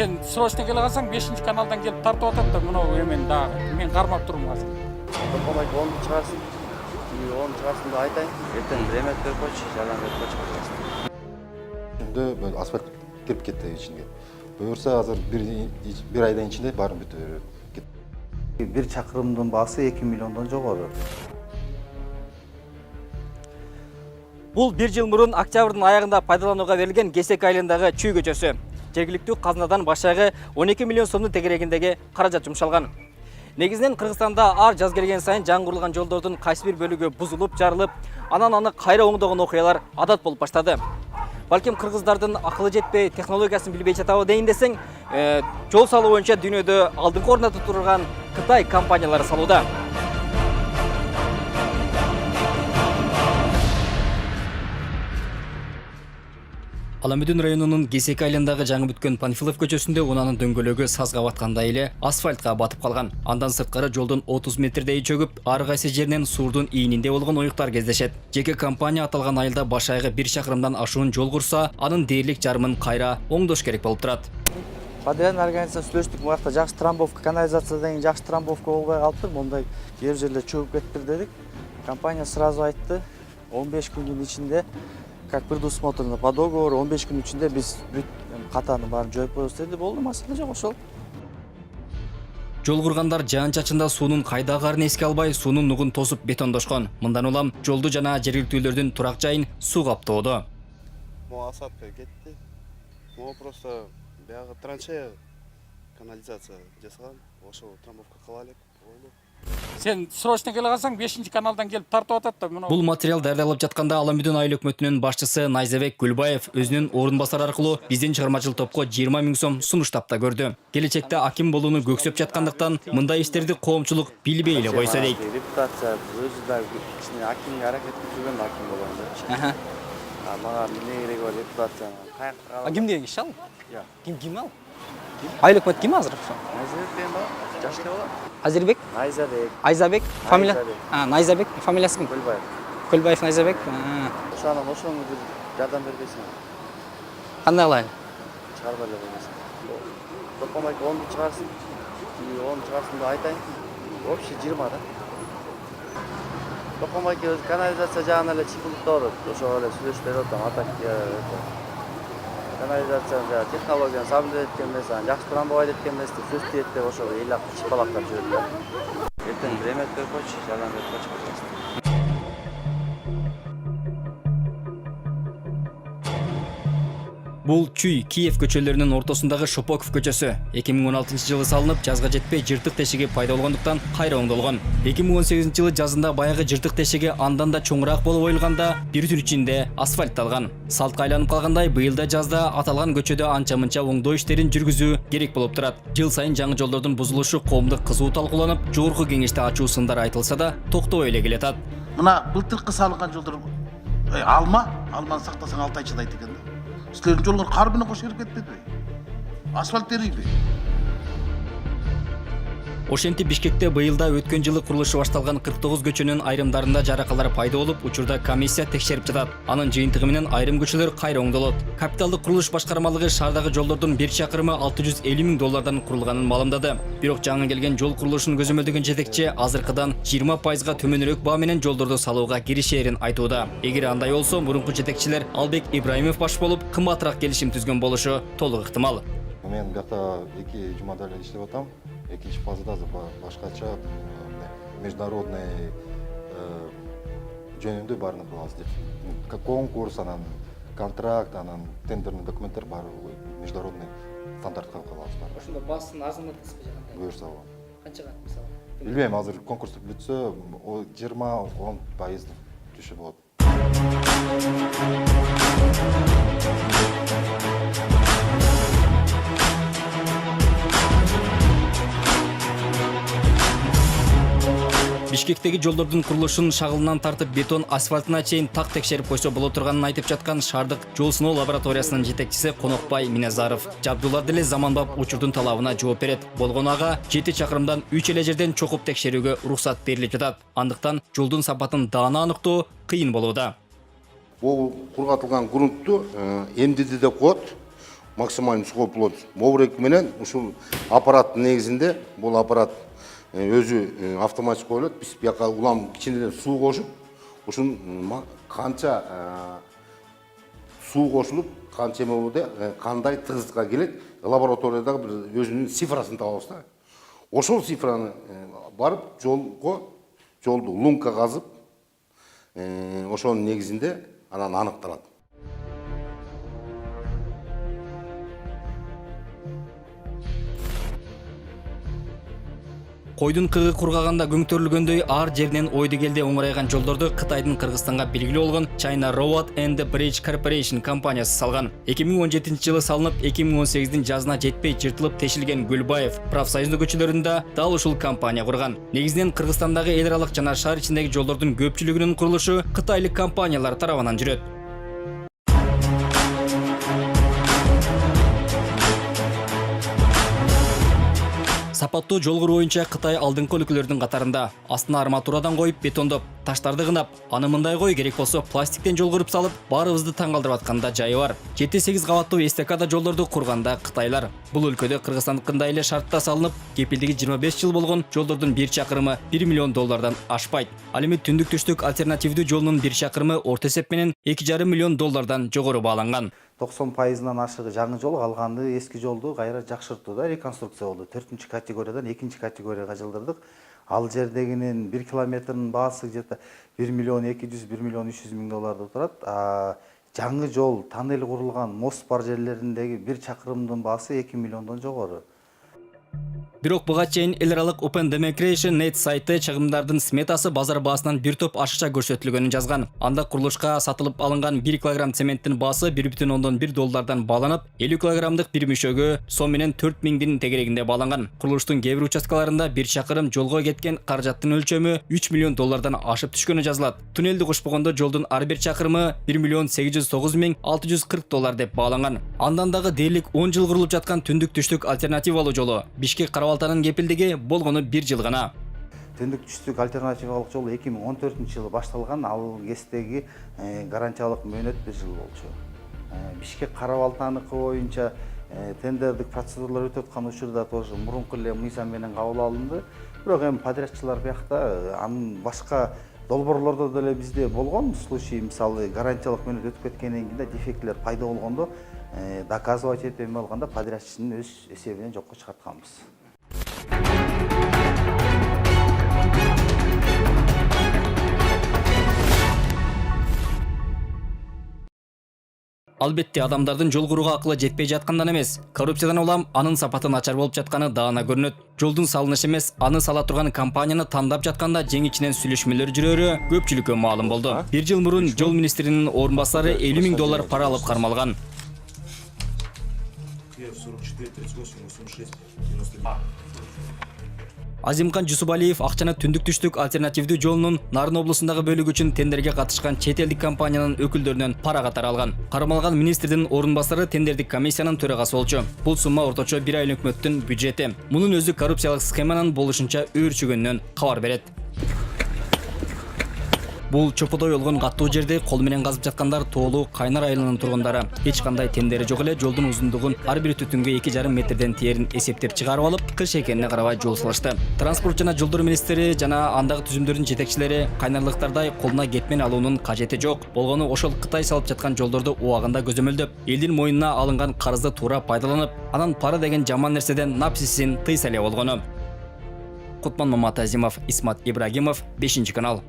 Сен срочно келе қалсаң 5-ші каналдан келіп тартып атады да, мынау емен дағы. Мен қармап тұрмын қазір. Тоқамайды 10 шығарсын. 10 шығарсын да айтайын. Ертең время беріп қойшы, жалаң беріп қойшы. Şimdi asfalt kirip ketті içinde. Buyursa hazır bir aydan içinde barın bütün ketті. Bir çakırımdın bası 2 milyondan жоғары. Бұл бір жыл мұрын октябрдың аяғында пайдалануға берілген Кесек айылындағы Чүй көчөсі. Жергілікті қазынадан башағы 12 миллион сомдың тегерегіндегі қаражат жұмшалған. Негізінен Қырғызстанда ар жаз келген сайын жаңғырылған жолдардың қайсы бір бөлігі бұзылып, жарылып, анан қайра оңдаған оқиғалар адат болып баштады. Балким қырғыздардың ақылы жетпей, технологиясын білбей жатауы дейін десең, жол салу бойынша дүниеде алдыңғы орнында тұрған Қытай компаниялары салуда. Аламүдін районының Кесек айылындағы жаңы бүткөн Панфилов көчөсүндө унаның дөңгөлөгү сазга батканда эле асфальтка батып калган. Андан сырткары жолдон 30 метрдей чөгүп, ар кайсы жеринен сурдун ийининде болгон оюктар кездешет. Жеке компания аталган айылда башайгы 1 чакырымдан ашуун жол курса, анын дээрлик жарымын кайра оңдош керек болуп турат. Подрядный организация сүйлөштүк, буякта жакшы трамбовка, канализациядан кийин жакшы трамбовка болбой калыптыр. Мондай кээ жерлер чөгүп кетиптир дедик. Компания сразу айтты, 15 күндүн ичинде как предусмотрено по договору 15 күн içinde biz катаны барын жоюп коебуз деди. Болду, маселе жок ошол. Жол кургандар жаан-чачында суунун кайдагарын эске албай, суунун нугун тосуп бетондошкон. Мындан улам жолду жана жергиликтүүлөрдүн турак жайын суу каптоодо. Могу осадка кетти. Могу просто баягы траншея канализация жасаган. Ошол трамбовка кыла элек. Сен срочно келе қалсаң 5-ші каналдан келіп тартып атады да, мынау. Бул материал даярдалып жатканда Аламүдүн айыл өкмөтүнүн башчысы Найзабек Гүлбаев өзүнүн орун басары аркылуу биздин чыгармачыл топко 20 000 сом сунуштап да көрдү. Келечекте аким болууну көксөп жаткандыктан мындай иштерди коомчулук билбей эле койсо дейт. Репутация өзү да кичине акимге аракет кылып жүргөн аким болгондо. Мага эмне кереги бар репутация? Ким деген киши ал? Ким ал? Айыл өкмөт ким азыр? Найзабек деген бар. Жашты болот. Азирбек? Найзабек. Айзабек? Фамилия? Найзабек. Фамилиясы ким? Гүлбаев. Гүлбаев Найзабек. Ошону бир жардам бербесиң. Кандай кылайын? Чыгарып эле койбосуң. Тоқамайды 10 чыгарсын. 10 чыгарсын да айтайын. Вообще 20 да. Тоқамайды өз канализация жагынан эле чыгылып турат. Ошого эле сүйлөшүп берип атам. Атак канализация технологияны сабылдырып эткен эмес, жакшы трамбовать эткен эмес деп сөз тиет деп ошол ыйлап чыпалактап жүрөт да. Эртең время берип койчу, жалаң берип койчу. Бул Чүй Киев көчөлөрүнүн ортосундагы Шопоков көчөсү 2016-жылы салынып, жазга жетпей жыртык тешиги пайда болгондуктан кайра оңдолгон. 2018-жылы жазында баягы жыртык тешиги андан да чоңураак болуп оюлганда, бир түн ичинде асфальтталган. Салтка айланып калгандай, быйылда жазда аталган көчөдө анча-мынча оңдоо иштерин жүргүзүү керек болуп турат. Жыл сайын жаңы жолдордун бузулушу коомдук кызуу талкууланып, жогорку кеңеште ачуу сындар айтылса да, токтобой эле келатат. Мына былтыркы салынган жолдор алманы сактасаң 6 ай чыдайт экен да. Силердин жолдор кар менен кош эрип кетпедиби? Асфальт эрийби? Ошентип Бишкекте быйылда өткөн жылы курулушу башталган 49 көчөнүн айрымдарында жаракалар пайда болуп, учурда комиссия текшерип жатат. Анын жыйынтыгы менен айрым көчөлөр кайра оңдолот. Капиталдык курулуш башкармалыгы шаардагы жолдордун 1 чакырымы $650 000 курулганын маалымдады. Бирок жаңы келген жол курулушун көзөмөлдөгөн жетекчи азыркыдан 20%га төмөнүрөөк баа менен жолдорду салууга киришээрин айтууда. Эгер андай болсо, мурунку жетекчилер Албек Ибраимов баш болуп, кымбатыраак келишим түзгөн болушу толук ыктымал. Мен бияқта 2 жумада эле иштеп атам. Экинчи фазада башкача международный жөнүндө баарын кылабыз деп. Конкурс, анан контракт, анан тендерный документтер баары международный стандартка кылабыз. Ошондо баасын арзандатасызбы же кандай? Буюрса болот. Канчага мисалы? Билбейм, азыр конкурс бүтсө 20-10% түшүп болот. Бишкектеги жолдордун курулушун шагылынан тартып бетон асфальтына чейин так текшерип койсо боло турганын айтып жаткан шаардык жол сыноо лабораториясынын жетекчиси Конокбай Миназаров. Жабдуулар деле заманбап учурдун талабына жооп берет. Болгону ага 7 чакырымдан 3 эле жерден чокуп текшерүүгө уруксат берилип жатат. Андыктан жолдун сапатын даана аныктоо кыйын болууда. Бул кургатылган грунтту эмдиди деп коет. максимальный сухой плод мобрек менен ушул аппараттын негизинде бул аппарат өзү автоматик коюлат. Биз бияка улам кичинеден суу кошуп, ушун канча суу кошулуп, канча эме болуп, кандай тыгыздыкка келет, лабораториядагы бир өзүнүн цифрасын табабыз да. Ошол цифраны барып жолду лунка казып, ошонун негизинде анан аныкталат. Койдун кыгы кургаганда көңтөрүлгөндөй ар жеринен ойду келде оңорайган жолдорду Кытайдын Кыргызстанга белгилүү болгон China Road and Bridge Corporation компаниясы салган. 2017-жылы салынып, 2018-дин жазына жетпей жыртылып тешилген Гүлбаев профсоюздуу көчөлөрүндө дал ушул компания курган. Негизинен Кыргызстандагы эл аралык жана шаар ичиндеги жолдордун көпчүлүгүнүн курулушу кытайлык компаниялар тарабынан жүрөт. Сапаттуу жол куруу боюнча Кытай алдыңкы өлкөлөрдүн катарында. Астына арматурадан коюп, бетондоп, таштарды кынап, аны мындай кой керек болсо пластиктен жол куруп салып, баарыбызды таң калтырып атканда жайы бар. 7-8 кабаттуу эстакада жолдорду курганда Кытайлар. Бул өлкөдө Кыргызстандыкындай эле шартта салынып, кепилдиги 25 жыл болгон жолдордун бир чакырымы $1 миллион ашпайт. Ал эми түндүк-түштүк альтернативдүү жолунун бир чакырымы орто эсеп менен $2,5 миллион жогору бааланган. 90%-нан ашыгы жаңы жол, калганды эски жолду кайра жакшыртууда реконструкция болду. 4-чү категориядан 2-чи категорияга жылдырдык. Ал жердегинин 1 километринин баасы где-то $1 миллион 200, $1 миллион 300 миң турат. Жаңы жол, тоннель курулган мост бар жерлериндеги 1 чакырымдын баасы $2 миллиондон жогору. Бирок буга чейин эл аралык Open Democracy Net сайты чыгымдардын сметасы базар баасынан бир топ ашыкча көрсөтүлгөнүн жазган. Анда курулушка сатылып алынган 1 килограмм цементтин баасы $1,1 бааланып, 50 килограммдык бир мүшөгө сом менен 4000 тегерегинде бааланган. Курулуштун кээ бир участкаларында бир чакырым жолго кеткен каражаттын өлчөмү $3 миллион ашып түшкөнү жазылат. Туннелди кошпогондо жолдун ар бир чакырымы $1,809,640 деп бааланган. Андан дагы дээрлик 10 жыл курулуп жаткан түндүк-түштүк альтернативалуу жолу Бишкек Карабалтанын кепилдиги болгону 1 жыл гана. Түндүк-түштүк альтернативалык жол 2014-жылы башталган, ал кестеги гарантиялык мөөнөт 1 жыл болчу. Бишкек Карабалтаныкы боюнча тендердик процедуралар өтүп аткан учурда тоже мурунку эле мыйзам менен кабыл алынды. Бирок эми подрядчылар биякта анын башка долбоорлордо деле бизде болгон случай, мисалы гарантиялык мөөнөт өтүп кеткенден кийин дефектлер пайда болгондо доказывать этип эме алганда подрядчынын өз эсебинен жокко чыгартканбыз. Албетте адамдардын жол курууга акылы жетпей жаткандан эмес, коррупциядан улам анын сапаты начар болуп жатканы даана көрүнөт. Жолдун салынышы эмес, аны сала турган компанияны тандап жатканда жең ичинен сүйлөшмөлөр жүрөрү көпчүлүккө маалым болду. 1 жыл мурун жол министринин орун басары $50 миң пара алып кармалган. Азимкан Жусупалиев акчаны түндүк-түштүк альтернативдүү жолунун Нарын облусундагы бөлүгү үчүн тендерге катышкан чет элдик компаниянын өкүлдөрүнөн пара катары алган. Кармалган министрдин орун басары тендердик комиссиянын төрагасы болчу. Бул сумма орточо 1 ай өкмөттүн бюджети. Мунун өзү коррупциялык схеманын болушунча өөрчүгөнүнөн кабар берет. Бул чоподой болгон каттуу жерди кол менен казып жаткандар Тоолуу Кайнар айылынын тургундары. Эч кандай тендери жок эле жолдун узундугун ар бир түтүнгө 2,5 метрден теерин эсептеп чыгарып алып, кыш экенине карабай жол салышты. Транспорт жана жолдор министри жана андагы түзүмдөрдүн жетекчилери кайнарлыктардай колуна кетмен алуунун кажети жок. Болгону ошол Кытай салып жаткан жолдорду убагында көзөмөлдөп, элдин мойнуна алынган карызды туура пайдаланып, анан пара деген жаман нерседен напсисин тыйса эле болгону. Кутман Маматазимов, Исмат Ибрагимов, 5 канал.